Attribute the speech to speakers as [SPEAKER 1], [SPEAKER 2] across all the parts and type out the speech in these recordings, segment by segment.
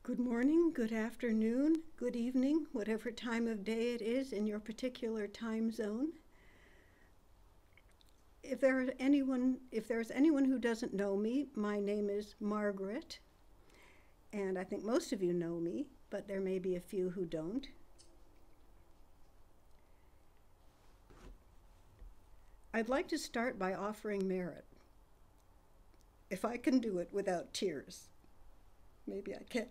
[SPEAKER 1] Good morning, good afternoon, good evening, whatever time of day it is in your particular time zone. If there's anyone who doesn't know me, my name is Margaret, and I think most of you know me, but there may be a few who don't. I'd like to start by offering merit. If I can do it without tears, maybe I can.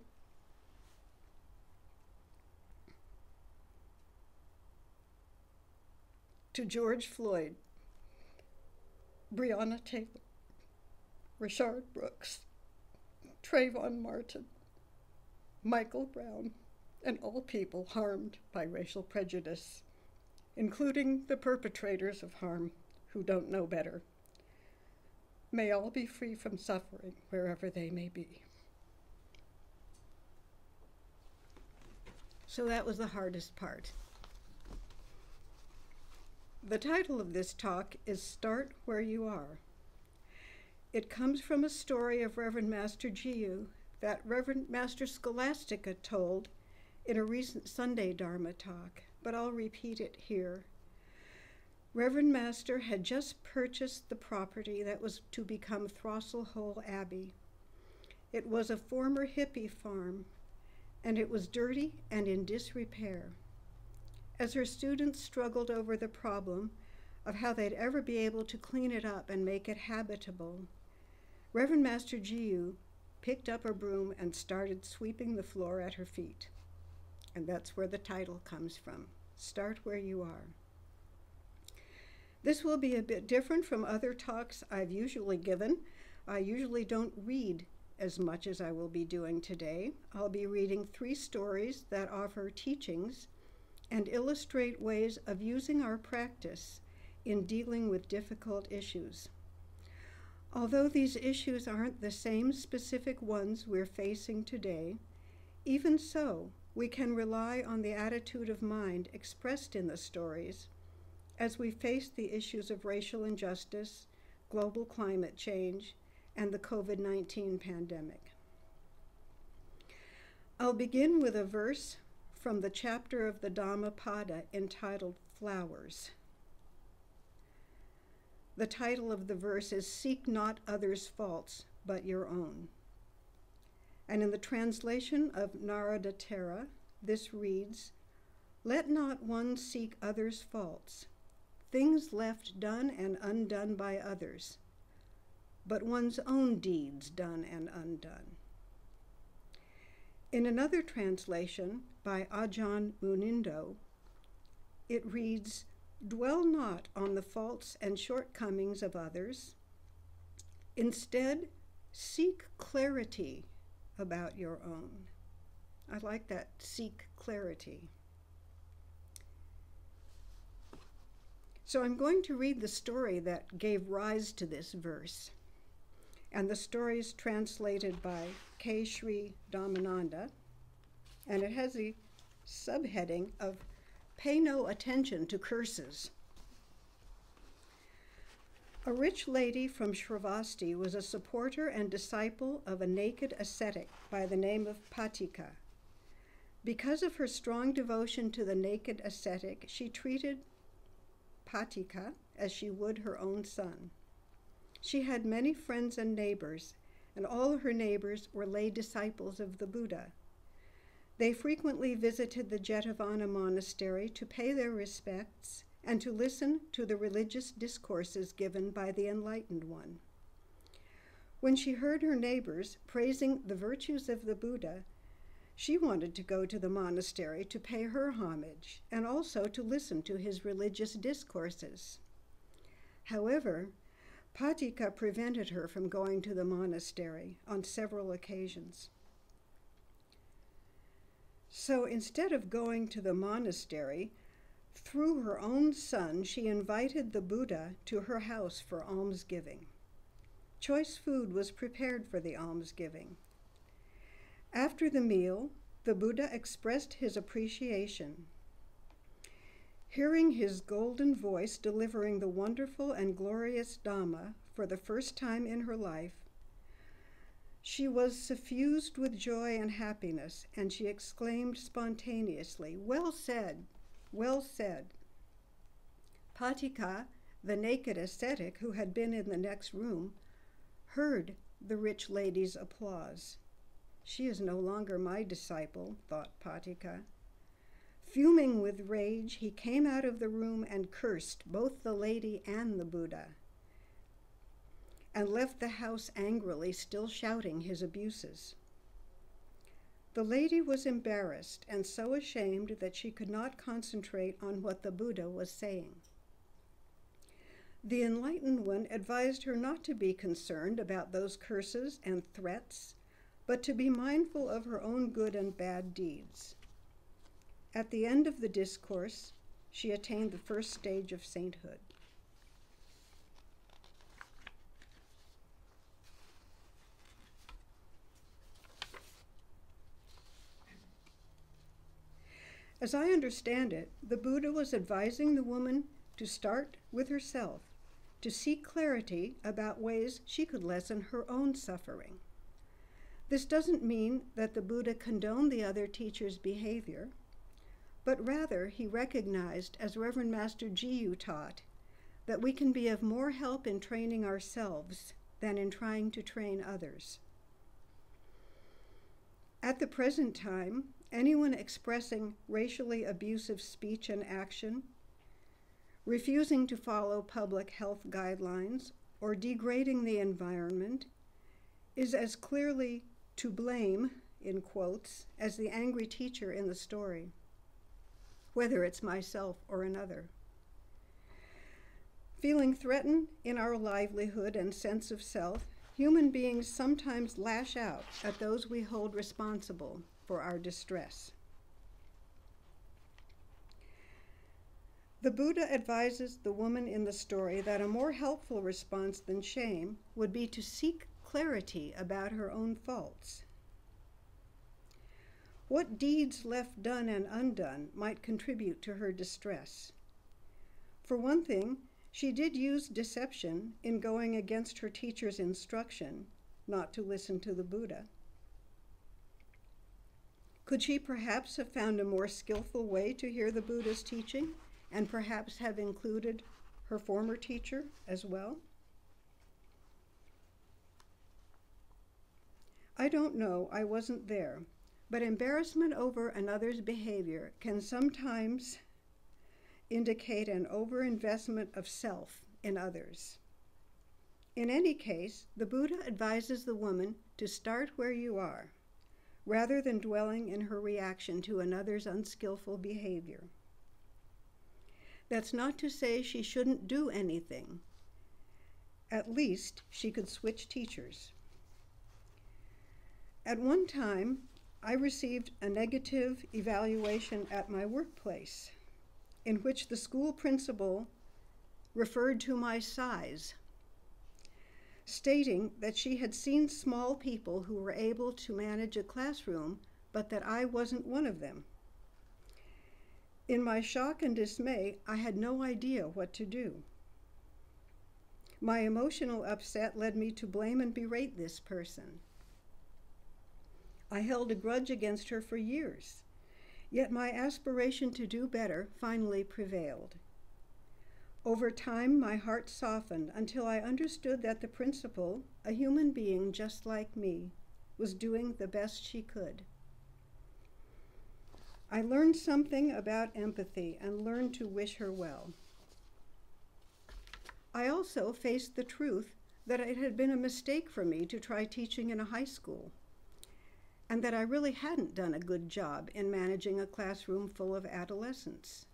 [SPEAKER 1] To George Floyd, Breonna Taylor, Rayshard Brooks, Trayvon Martin, Michael Brown, and all people harmed by racial prejudice, including the perpetrators of harm who don't know better. May all be free from suffering wherever they may be. So that was the hardest part. The title of this talk is Start Where You Are. It comes from a story of Reverend Master Jiyu that Reverend Master Scholastica told in a recent Sunday Dharma talk, but I'll repeat it here. Reverend Master had just purchased the property that was to become Throstle Hole Abbey. It was a former hippie farm, and it was dirty and in disrepair. As her students struggled over the problem of how they'd ever be able to clean it up and make it habitable, Reverend Master Jiyu picked up a broom and started sweeping the floor at her feet. And that's where the title comes from, Start Where You Are. This will be a bit different from other talks I've usually given. I usually don't read as much as I will be doing today. I'll be reading 3 stories that offer teachings and illustrate ways of using our practice in dealing with difficult issues. Although these issues aren't the same specific ones we're facing today, even so, we can rely on the attitude of mind expressed in the stories as we face the issues of racial injustice, global climate change, and the COVID-19 pandemic. I'll begin with a verse from the chapter of the Dhammapada entitled Flowers. The title of the verse is Seek Not Others' Faults, but Your Own. And in the translation of Narada Thera, this reads, Let not one seek others' faults, things left done and undone by others, but one's own deeds done and undone. In another translation by Ajahn Munindo, it reads, Dwell not on the faults and shortcomings of others. Instead, seek clarity about your own. I like that, seek clarity. So I'm going to read the story that gave rise to this verse. And the story is translated by K. Sri Dhammananda, and it has the subheading of Pay No Attention to Curses. A rich lady from Shravasti was a supporter and disciple of a naked ascetic by the name of Patika. Because of her strong devotion to the naked ascetic, she treated Patika as she would her own son. She had many friends and neighbors, and all her neighbors were lay disciples of the Buddha. They frequently visited the Jetavana monastery to pay their respects and to listen to the religious discourses given by the Enlightened One. When she heard her neighbors praising the virtues of the Buddha, she wanted to go to the monastery to pay her homage and also to listen to his religious discourses. However, Patika prevented her from going to the monastery on several occasions. So instead of going to the monastery, through her own son, she invited the Buddha to her house for almsgiving. Choice food was prepared for the almsgiving. After the meal, the Buddha expressed his appreciation. Hearing his golden voice delivering the wonderful and glorious Dhamma for the first time in her life, She was suffused with joy and happiness, and she exclaimed spontaneously, "Well said, well said." Patika, the naked ascetic who had been in the next room, heard the rich lady's applause. She is no longer my disciple, thought Patika. Fuming with rage, he came out of the room and cursed both the lady and the Buddha, and left the house angrily, still shouting his abuses. The lady was embarrassed and so ashamed that she could not concentrate on what the Buddha was saying. The enlightened one advised her not to be concerned about those curses and threats, but to be mindful of her own good and bad deeds. At the end of the discourse, she attained the first stage of sainthood. As I understand it, the Buddha was advising the woman to start with herself, to seek clarity about ways she could lessen her own suffering. This doesn't mean that the Buddha condoned the other teacher's behavior, but rather he recognized, as Reverend Master Jiyu taught, that we can be of more help in training ourselves than in trying to train others. At the present time, anyone expressing racially abusive speech and action, refusing to follow public health guidelines, or degrading the environment is as clearly to blame, in quotes, as the angry teacher in the story, whether it's myself or another. Feeling threatened in our livelihood and sense of self, human beings sometimes lash out at those we hold responsible for our distress. The Buddha advises the woman in the story that a more helpful response than shame would be to seek clarity about her own faults. What deeds left done and undone might contribute to her distress? For one thing, she did use deception in going against her teacher's instruction not to listen to the Buddha. Could she perhaps have found a more skillful way to hear the Buddha's teaching and perhaps have included her former teacher as well? I don't know, I wasn't there, but embarrassment over another's behavior can sometimes indicate an overinvestment of self in others. In any case, the Buddha advises the woman to start where you are, rather than dwelling in her reaction to another's unskillful behavior. That's not to say she shouldn't do anything. At least she could switch teachers. At one time, I received a negative evaluation at my workplace, in which the school principal referred to my size, stating that she had seen small people who were able to manage a classroom, but that I wasn't one of them. In my shock and dismay, I had no idea what to do. My emotional upset led me to blame and berate this person. I held a grudge against her for years, yet my aspiration to do better finally prevailed. Over time, my heart softened until I understood that the principal, a human being just like me, was doing the best she could. I learned something about empathy and learned to wish her well. I also faced the truth that it had been a mistake for me to try teaching in a high school, and that I really hadn't done a good job in managing a classroom full of adolescents.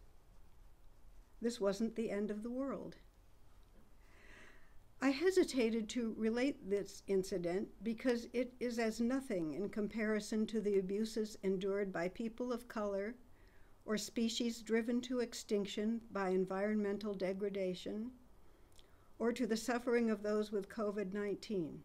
[SPEAKER 1] This wasn't the end of the world. I hesitated to relate this incident because it is as nothing in comparison to the abuses endured by people of color or species driven to extinction by environmental degradation, or to the suffering of those with COVID-19.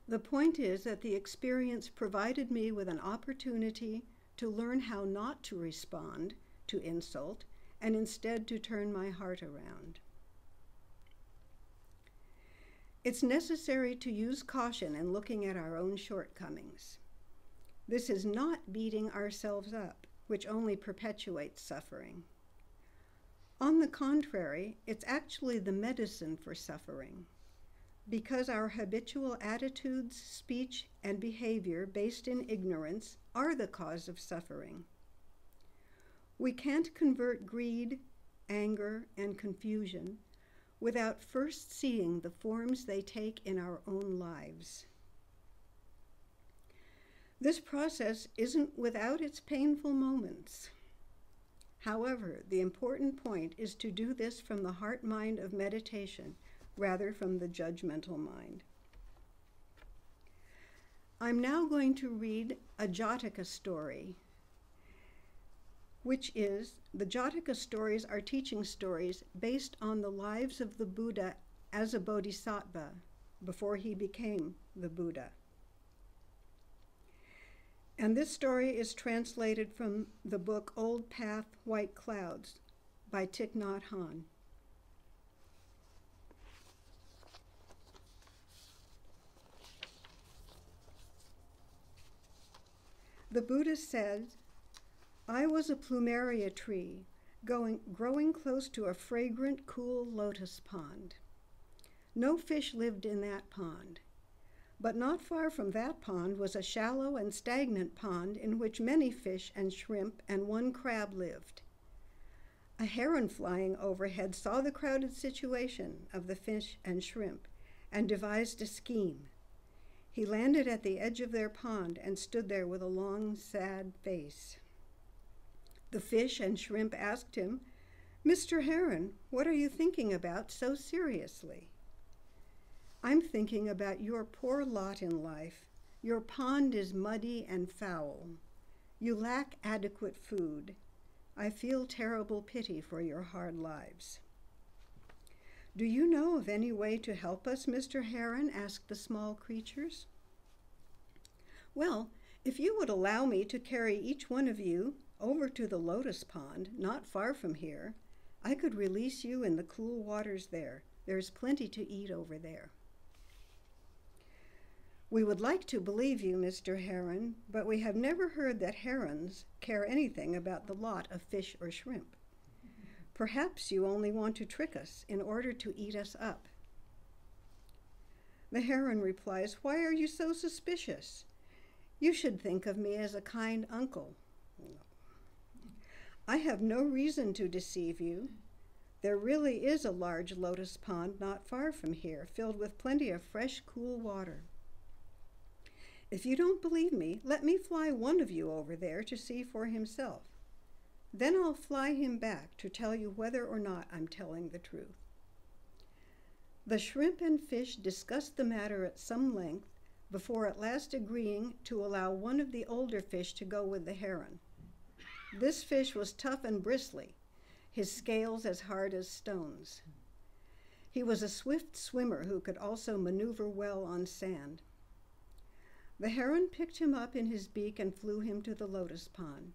[SPEAKER 1] The point is that the experience provided me with an opportunity to learn how not to respond to insult and instead to turn my heart around. It's necessary to use caution in looking at our own shortcomings. This is not beating ourselves up, which only perpetuates suffering. On the contrary, it's actually the medicine for suffering, because our habitual attitudes, speech, and behavior based in ignorance are the cause of suffering. We can't convert greed, anger, and confusion without first seeing the forms they take in our own lives. This process isn't without its painful moments. However, the important point is to do this from the heart-mind of meditation rather from the judgmental mind. I'm now going to read a Jataka story, which is, the Jataka stories are teaching stories based on the lives of the Buddha as a bodhisattva before he became the Buddha. And this story is translated from the book Old Path, White Clouds by Thich Nhat Hanh. The Buddha said, "I was a plumeria tree growing close to a fragrant, cool lotus pond. No fish lived in that pond, but not far from that pond was a shallow and stagnant pond in which many fish and shrimp and one crab lived. A heron flying overhead saw the crowded situation of the fish and shrimp and devised a scheme. He landed at the edge of their pond and stood there with a long, sad face. The fish and shrimp asked him, 'Mr. Heron, what are you thinking about so seriously?' 'I'm thinking about your poor lot in life. Your pond is muddy and foul. You lack adequate food. I feel terrible pity for your hard lives.' 'Do you know of any way to help us, Mr. Heron?' asked the small creatures. 'Well, if you would allow me to carry each one of you over to the lotus pond, not far from here, I could release you in the cool waters there. There's plenty to eat over there.' 'We would like to believe you, Mr. Heron, but we have never heard that herons care anything about the lot of fish or shrimp. Perhaps you only want to trick us in order to eat us up.' The heron replies, 'Why are you so suspicious? You should think of me as a kind uncle. I have no reason to deceive you. There really is a large lotus pond not far from here, filled with plenty of fresh, cool water. If you don't believe me, let me fly one of you over there to see for himself. Then I'll fly him back to tell you whether or not I'm telling the truth.' The shrimp and fish discussed the matter at some length before at last agreeing to allow one of the older fish to go with the heron. This fish was tough and bristly, his scales as hard as stones. He was a swift swimmer who could also maneuver well on sand. The heron picked him up in his beak and flew him to the lotus pond.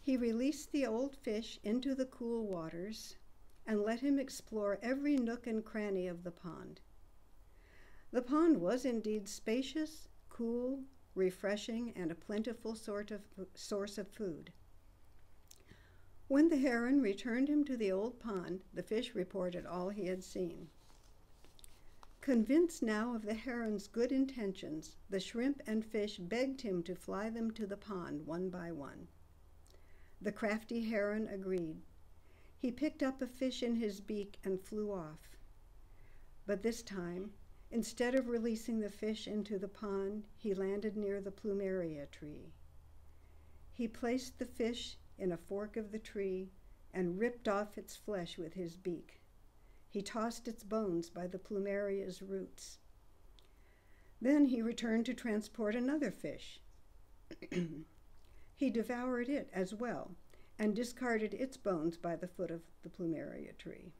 [SPEAKER 1] He released the old fish into the cool waters and let him explore every nook and cranny of the pond. The pond was indeed spacious, cool, refreshing, and a plentiful source of food. When the heron returned him to the old pond, the fish reported all he had seen. Convinced now of the heron's good intentions, the shrimp and fish begged him to fly them to the pond one by one. The crafty heron agreed. He picked up a fish in his beak and flew off. But this time, instead of releasing the fish into the pond, he landed near the plumeria tree. He placed the fish in a fork of the tree and ripped off its flesh with his beak. He tossed its bones by the plumeria's roots. Then he returned to transport another fish. He devoured it as well and discarded its bones by the foot of the plumeria tree.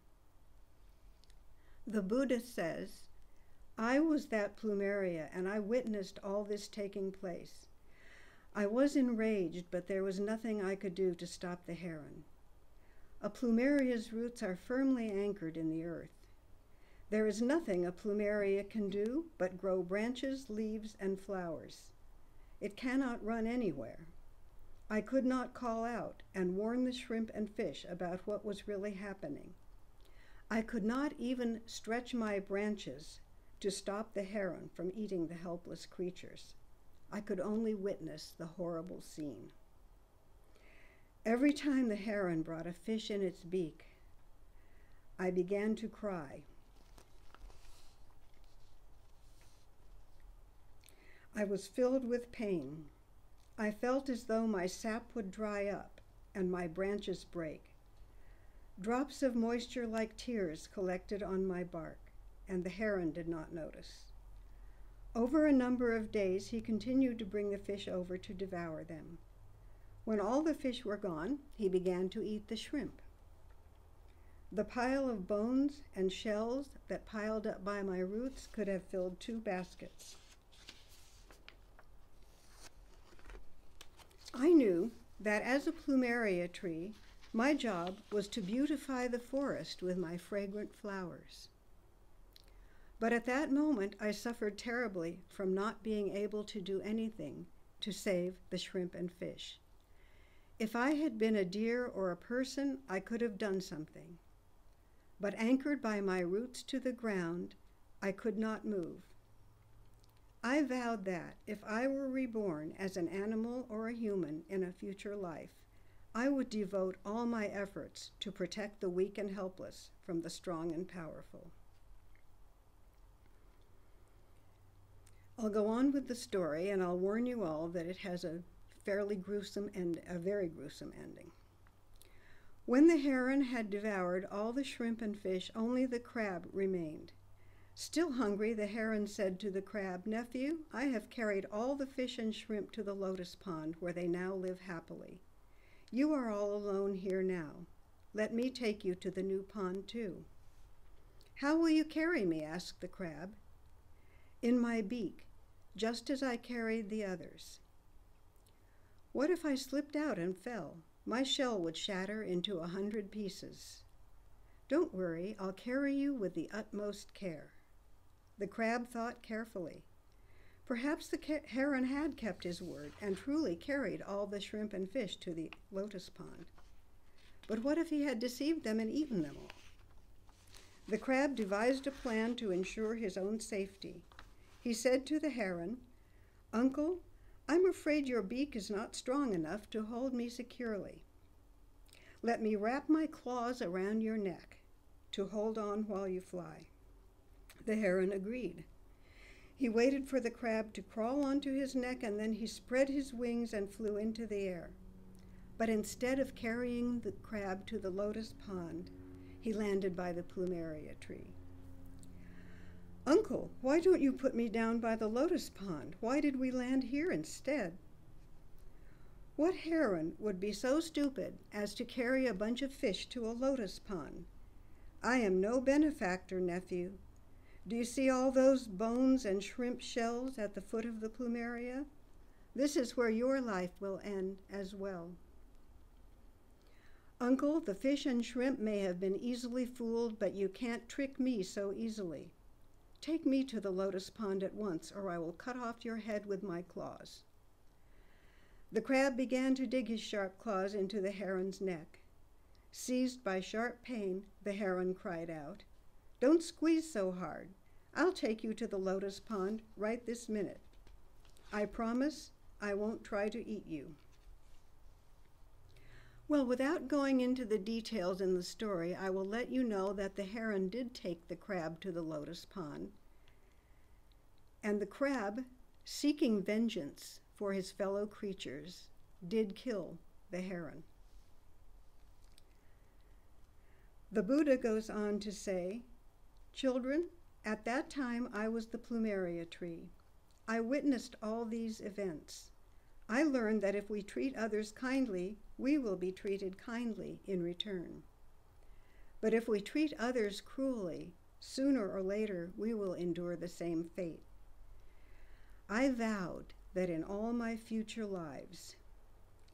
[SPEAKER 1] The Buddha says, "I was that plumeria, and I witnessed all this taking place. I was enraged, but there was nothing I could do to stop the heron. A plumeria's roots are firmly anchored in the earth. There is nothing a plumeria can do but grow branches, leaves, and flowers. It cannot run anywhere. I could not call out and warn the shrimp and fish about what was really happening. I could not even stretch my branches to stop the heron from eating the helpless creatures. I could only witness the horrible scene. Every time the heron brought a fish in its beak, I began to cry. I was filled with pain. I felt as though my sap would dry up and my branches break. Drops of moisture like tears collected on my bark, and the heron did not notice. Over a number of days, he continued to bring the fish over to devour them. When all the fish were gone, he began to eat the shrimp. The pile of bones and shells that piled up by my roots could have filled 2 baskets. I knew that as a plumeria tree, my job was to beautify the forest with my fragrant flowers. But at that moment, I suffered terribly from not being able to do anything to save the shrimp and fish. If I had been a deer or a person, I could have done something. But anchored by my roots to the ground, I could not move. I vowed that if I were reborn as an animal or a human in a future life, I would devote all my efforts to protect the weak and helpless from the strong and powerful. I'll go on with the story, and I'll warn you all that it has a very gruesome ending. When the heron had devoured all the shrimp and fish, only the crab remained. Still hungry, the heron said to the crab, "Nephew, I have carried all the fish and shrimp to the lotus pond, where they now live happily. You are all alone here now. Let me take you to the new pond too." "How will you carry me?" asked the crab. "In my beak, just as I carried the others." "What if I slipped out and fell? My shell would shatter into 100 pieces." "Don't worry, I'll carry you with the utmost care." The crab thought carefully. Perhaps the heron had kept his word and truly carried all the shrimp and fish to the lotus pond. But what if he had deceived them and eaten them all? The crab devised a plan to ensure his own safety. He said to the heron, "Uncle, I'm afraid your beak is not strong enough to hold me securely. Let me wrap my claws around your neck to hold on while you fly." The heron agreed. He waited for the crab to crawl onto his neck, and then he spread his wings and flew into the air. But instead of carrying the crab to the lotus pond, he landed by the plumeria tree. "Uncle, why don't you put me down by the lotus pond? Why did we land here instead?" "What heron would be so stupid as to carry a bunch of fish to a lotus pond? I am no benefactor, nephew. Do you see all those bones and shrimp shells at the foot of the plumeria? This is where your life will end as well." "Uncle, the fish and shrimp may have been easily fooled, but you can't trick me so easily. Take me to the lotus pond at once, or I will cut off your head with my claws." The crab began to dig his sharp claws into the heron's neck. Seized by sharp pain, the heron cried out, "Don't squeeze so hard. I'll take you to the lotus pond right this minute. I promise I won't try to eat you." Well, without going into the details in the story, I will let you know that the heron did take the crab to the lotus pond. And the crab, seeking vengeance for his fellow creatures, did kill the heron. The Buddha goes on to say, "Children, at that time I was the plumeria tree. I witnessed all these events. I learned that if we treat others kindly, we will be treated kindly in return. But if we treat others cruelly, sooner or later we will endure the same fate. I vowed that in all my future lives,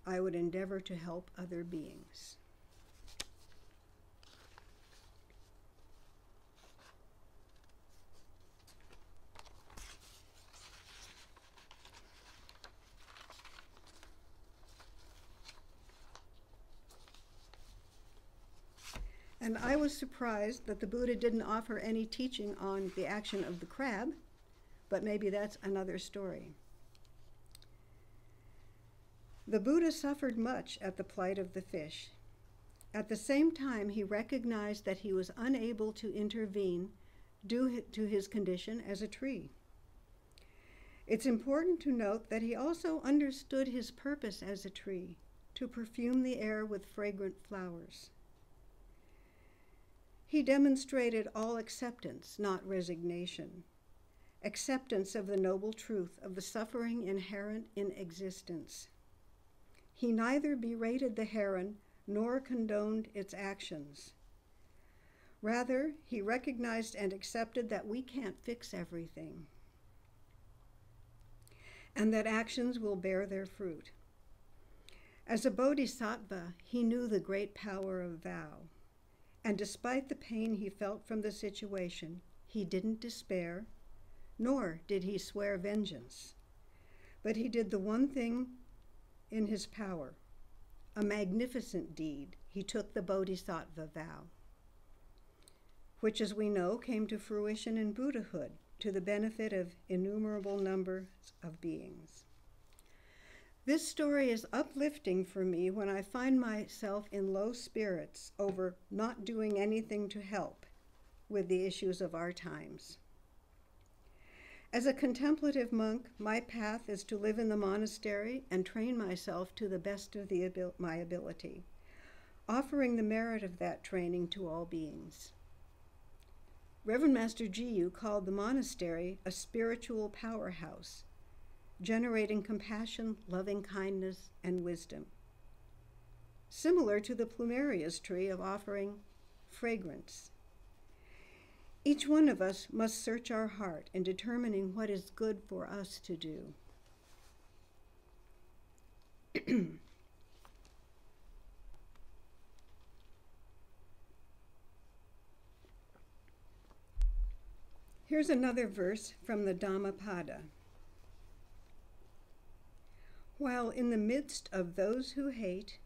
[SPEAKER 1] I would endeavor to help other beings." And I was surprised that the Buddha didn't offer any teaching on the action of the crab, but maybe that's another story. The Buddha suffered much at the plight of the fish. At the same time, he recognized that he was unable to intervene due to his condition as a tree. It's important to note that he also understood his purpose as a tree, to perfume the air with fragrant flowers. He demonstrated all acceptance, not resignation, acceptance of the noble truth of the suffering inherent in existence. He neither berated the heron nor condoned its actions. Rather, he recognized and accepted that we can't fix everything, and that actions will bear their fruit. As a bodhisattva, he knew the great power of vow, and despite the pain he felt from the situation, he didn't despair, nor did he swear vengeance. But he did the one thing in his power, a magnificent deed. He took the bodhisattva vow, which, as we know, came to fruition in Buddhahood to the benefit of innumerable numbers of beings. This story is uplifting for me when I find myself in low spirits over not doing anything to help with the issues of our times. As a contemplative monk, my path is to live in the monastery and train myself to the best of my ability, offering the merit of that training to all beings. Reverend Master Jiyu called the monastery a spiritual powerhouse, generating compassion, loving kindness, and wisdom, similar to the plumeria's tree of offering fragrance. Each one of us must search our heart in determining what is good for us to do. Here's another verse from the Dhammapada. While in the midst of those who hate,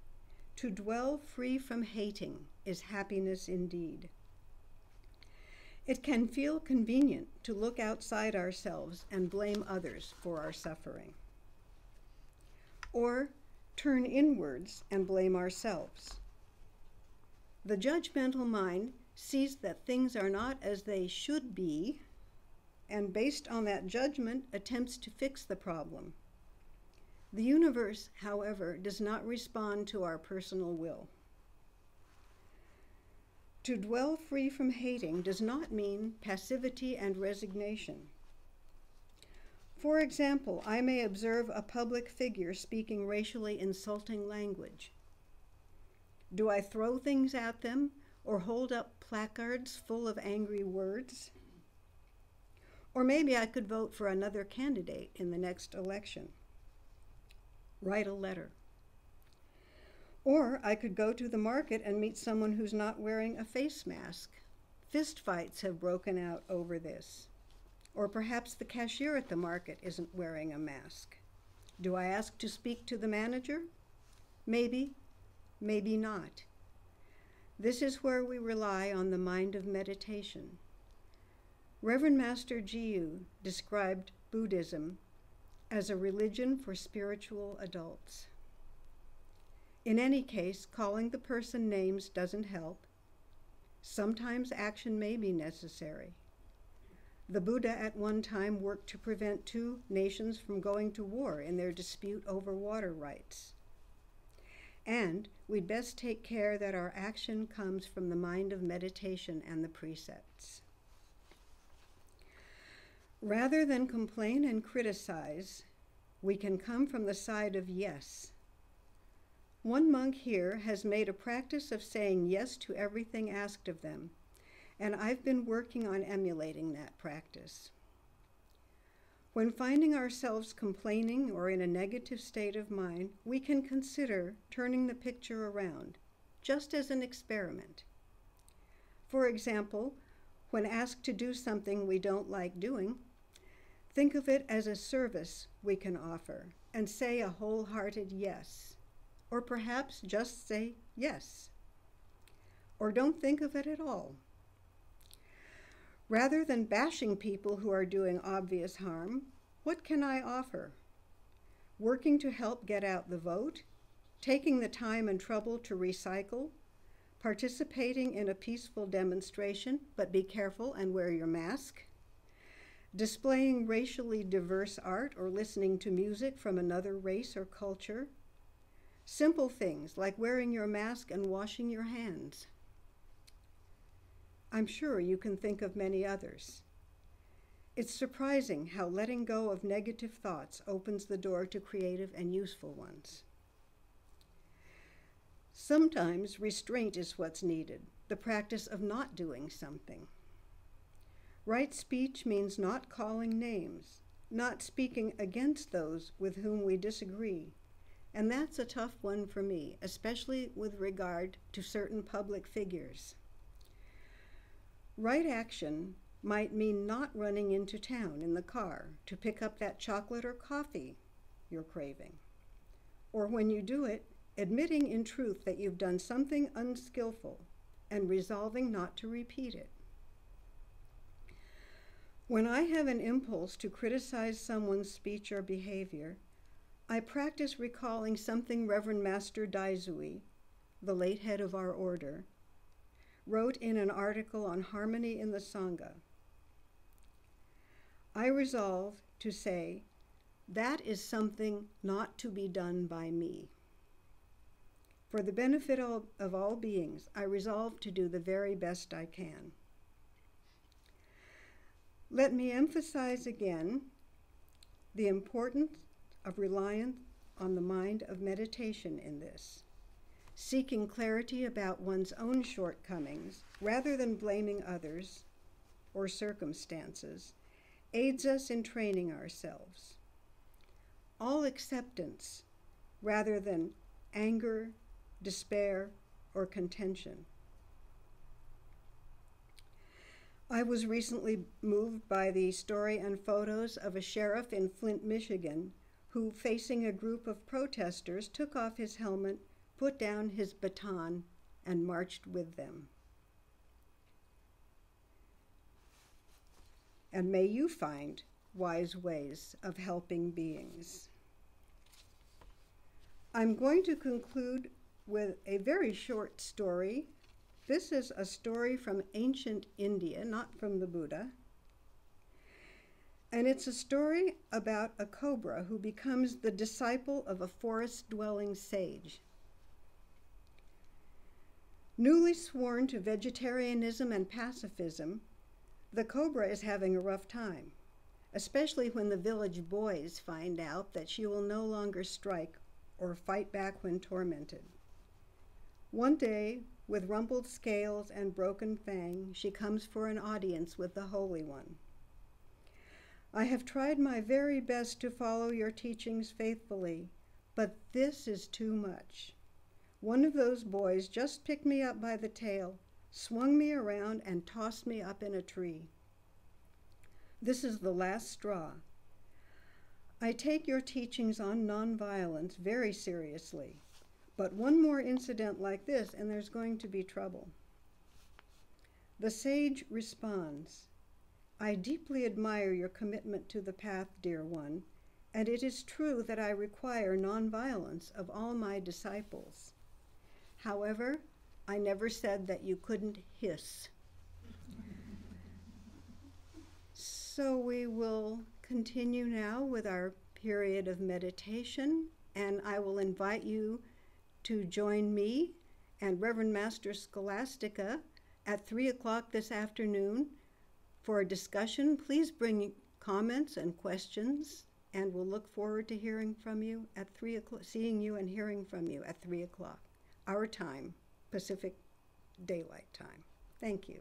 [SPEAKER 1] to dwell free from hating is happiness indeed. It can feel convenient to look outside ourselves and blame others for our suffering, or turn inwards and blame ourselves. The judgmental mind sees that things are not as they should be, and based on that judgment, attempts to fix the problem. The universe, however, does not respond to our personal will. To dwell free from hating does not mean passivity and resignation. For example, I may observe a public figure speaking racially insulting language. Do I throw things at them or hold up placards full of angry words? Or maybe I could vote for another candidate in the next election. Write a letter. Or I could go to the market and meet someone who's not wearing a face mask. Fistfights have broken out over this. Or perhaps the cashier at the market isn't wearing a mask. Do I ask to speak to the manager? Maybe, maybe not. This is where we rely on the mind of meditation. Reverend Master Jiyu described Buddhism as a religion for spiritual adults. In any case, calling the person names doesn't help. Sometimes action may be necessary. The Buddha at one time worked to prevent 2 nations from going to war in their dispute over water rights. And we'd best take care that our action comes from the mind of meditation and the precepts. Rather than complain and criticize, we can come from the side of yes. One monk here has made a practice of saying yes to everything asked of them, and I've been working on emulating that practice. When finding ourselves complaining or in a negative state of mind, we can consider turning the picture around, just as an experiment. For example, when asked to do something we don't like doing, think of it as a service we can offer and say a wholehearted yes. Or perhaps just say yes. or don't think of it at all. Rather than bashing people who are doing obvious harm, what can I offer? Working to help get out the vote, taking the time and trouble to recycle, participating in a peaceful demonstration, but be careful and wear your mask, displaying racially diverse art or listening to music from another race or culture, simple things like wearing your mask and washing your hands. I'm sure you can think of many others. It's surprising how letting go of negative thoughts opens the door to creative and useful ones. Sometimes restraint is what's needed, the practice of not doing something. Right speech means not calling names, not speaking against those with whom we disagree. And that's a tough one for me, especially with regard to certain public figures. Right action might mean not running into town in the car to pick up that chocolate or coffee you're craving. Or when you do it, admitting in truth that you've done something unskillful and resolving not to repeat it. When I have an impulse to criticize someone's speech or behavior, I practice recalling something Reverend Master Daizui, the late head of our order, wrote in an article on harmony in the Sangha. I resolve to say, that is something not to be done by me. For the benefit of all beings, I resolve to do the very best I can. Let me emphasize again the importance of reliance on the mind of meditation in this. Seeking clarity about one's own shortcomings, rather than blaming others or circumstances, aids us in training ourselves. All acceptance, rather than anger, despair, or contention. I was recently moved by the story and photos of a sheriff in Flint, Michigan, who, facing a group of protesters, took off his helmet, put down his baton, and marched with them. And may you find wise ways of helping beings. I'm going to conclude with a very short story. This is a story from ancient India, not from the Buddha. And it's a story about a cobra who becomes the disciple of a forest-dwelling sage. Newly sworn to vegetarianism and pacifism, the cobra is having a rough time, especially when the village boys find out that she will no longer strike or fight back when tormented. One day, with rumpled scales and broken fang, she comes for an audience with the Holy One. I have tried my very best to follow your teachings faithfully, but this is too much. One of those boys just picked me up by the tail, swung me around, and tossed me up in a tree. This is the last straw. I take your teachings on nonviolence very seriously, but one more incident like this and there's going to be trouble. The sage responds, I deeply admire your commitment to the path, dear one, and it is true that I require nonviolence of all my disciples. However, I never said that you couldn't hiss. So we will continue now with our period of meditation, and I will invite you to join me and Reverend Master Scholastica at 3 o'clock this afternoon for a discussion. Please bring comments and questions, and we'll look forward to hearing from you at 3 o'clock, seeing you and hearing from you at 3 o'clock, our time, Pacific Daylight Time. Thank you.